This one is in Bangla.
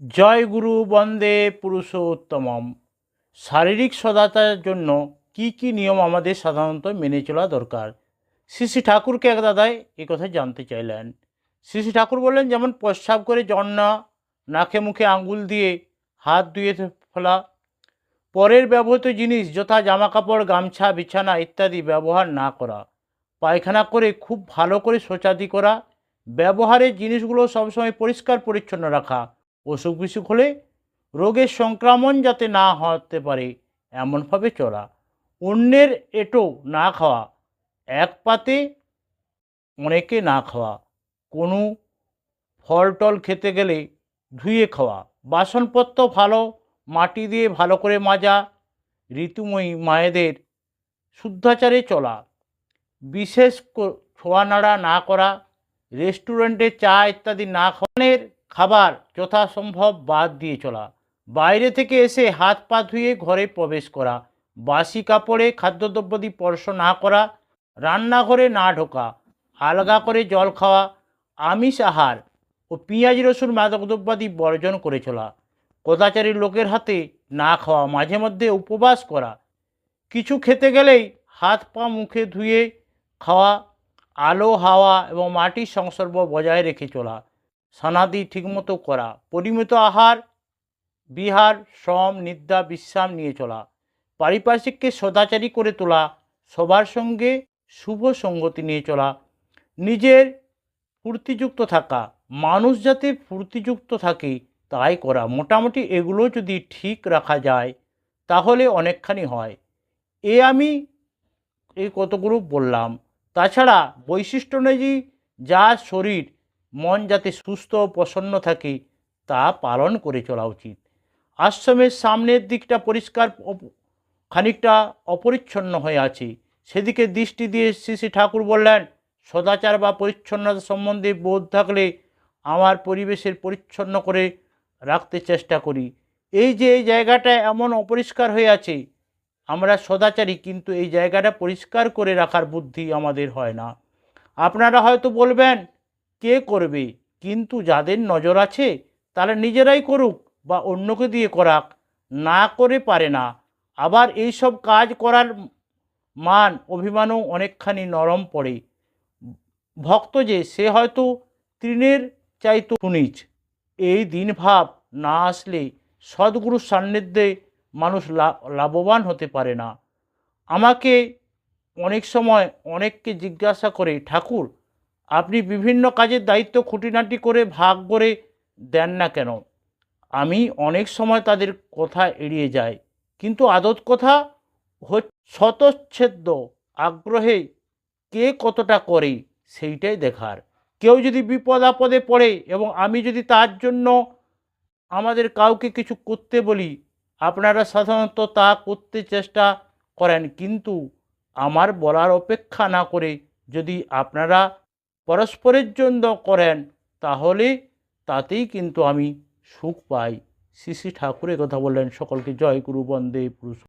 জয় গুরু বন্দে পুরুষোত্তমম। শারীরিক সদাচারের জন্য কি কি নিয়ম আমাদের সাধারণত মেনে চলা দরকার? শ্রী শ্রী ঠাকুরকে এক দাদাই এই কথা জানতে চাইলেন। শ্রী শ্রী ঠাকুর বললেন, যেমন প্রস্রাব করে জল না, নাকে মুখে আঙ্গুল দিয়ে হাত ধুয়ে ফেলা, পরের ব্যবহৃত জিনিস যথা জামাকাপড়, গামছা, বিছানা ইত্যাদি ব্যবহার না করা, পায়খানা করে খুব ভালো করে শৌচাদি করা, ব্যবহারের জিনিসগুলো সবসময় পরিষ্কার পরিচ্ছন্ন রাখা, অসুখ বিসুখ হলে রোগের সংক্রমণ যাতে না হতে পারে এমনভাবে চলা, অন্যের এঁটো না খাওয়া, এক পাতে অনেকে না খাওয়া, কোনো ফল টল খেতে গেলে ধুয়ে খাওয়া, বাসনপত্র ভালো মাটি দিয়ে ভালো করে মাজা, ঋতুময়ী মায়েদের শুদ্ধাচারে চলা, বিশেষ ছোঁয়া নাড়া না করা, রেস্টুরেন্টে চা ইত্যাদি না খাওয়ানোর খাবার যথাসম্ভব বাদ দিয়ে চলা, বাইরে থেকে এসে হাত পা ধুয়ে ঘরে প্রবেশ করা, বাসি কাপড়ে খাদ্যদ্রব্যাদি স্পর্শ না করা, রান্নাঘরে না ঢোকা, আলগা করে জল খাওয়া, আমিষ আহার ও পেঁয়াজ রসুন মাদকদ্রব্যাদি বর্জন করে চলা, কদাচারী লোকের হাতে না খাওয়া, মাঝে মধ্যে উপবাস করা, কিছু খেতে গেলেই হাত পা মুখে ধুয়ে খাওয়া, আলো হাওয়া এবং মাটির সংসর্গ বজায় রেখে চলা, স্নানাদি ঠিকমতো করা, পরিমিত আহার বিহার শ্রম নিদ্রা বিশ্রাম নিয়ে চলা, পারিপার্শ্বিককে সদাচারী করে তোলা, সবার সঙ্গে শুভ সঙ্গতি নিয়ে চলা, নিজের ফুর্তিযুক্ত থাকা, মানুষ যাতে ফুর্তিযুক্ত থাকে তাই করা, মোটামুটি এগুলো যদি ঠিক রাখা যায় তাহলে অনেকখানি হয়। আমি এই কতগুলো বললাম। তাছাড়া বৈশিষ্ট্য অনুযায়ী যা শরীর মন যাতে সুস্থ ও প্রসন্ন থাকে তা পালন করে চলা উচিত। আশ্রমের সামনের দিকটা পরিষ্কার খানিকটা অপরিচ্ছন্ন হয়ে আছে, সেদিকে দৃষ্টি দিয়ে শ্রী শ্রী ঠাকুর বললেন, সদাচার বা পরিচ্ছন্নতা সম্বন্ধে বোধ থাকলে আমার পরিবেশের পরিচ্ছন্ন করে রাখতে চেষ্টা করি। এই যে এই জায়গাটা এমন অপরিষ্কার হয়ে আছে, আমরা সদাচারী কিন্তু এই জায়গাটা পরিষ্কার করে রাখার বুদ্ধি আমাদের হয় না। আপনারা হয়তো বলবেন কে করবে, কিন্তু যাদের নজর আছে তারা নিজেরাই করুক বা অন্যকে দিয়ে করাক, না করে পারে না। আবার এই সব কাজ করার মান অভিমানও অনেকখানি নরম পড়ে। ভক্ত যে সে হয়তো তৃণের চাইতো সুনীচ। এই দিন ভাব না আসলে সদ্গুরুর সান্নিধ্যে মানুষ লাভবান হতে পারে না। আমাকে অনেক সময় অনেককে জিজ্ঞাসা করে, ঠাকুর আপনি বিভিন্ন কাজের দায়িত্ব খুঁটিনাটি করে ভাগ করে দেন না কেন? আমি অনেক সময় তাদের কথা এড়িয়ে যাই, কিন্তু আদত কথা স্বতচ্ছেদ্য আগ্রহে কে কতটা করে সেইটাই দেখার। কেউ যদি বিপদ আপদে পড়ে এবং আমি যদি তার জন্য আমাদের কাউকে কিছু করতে বলি, আপনারা সাধারণত তা করতে চেষ্টা করেন, কিন্তু আমার বলার অপেক্ষা না করে যদি আপনারা পরস্পরের জন্য করেন তাহলে তাতেই কিন্তু আমি সুখ পাই। শ্রী শ্রী ঠাকুর কথা বললেন। সকলকে জয় গুরু বন্দে পুরুষ।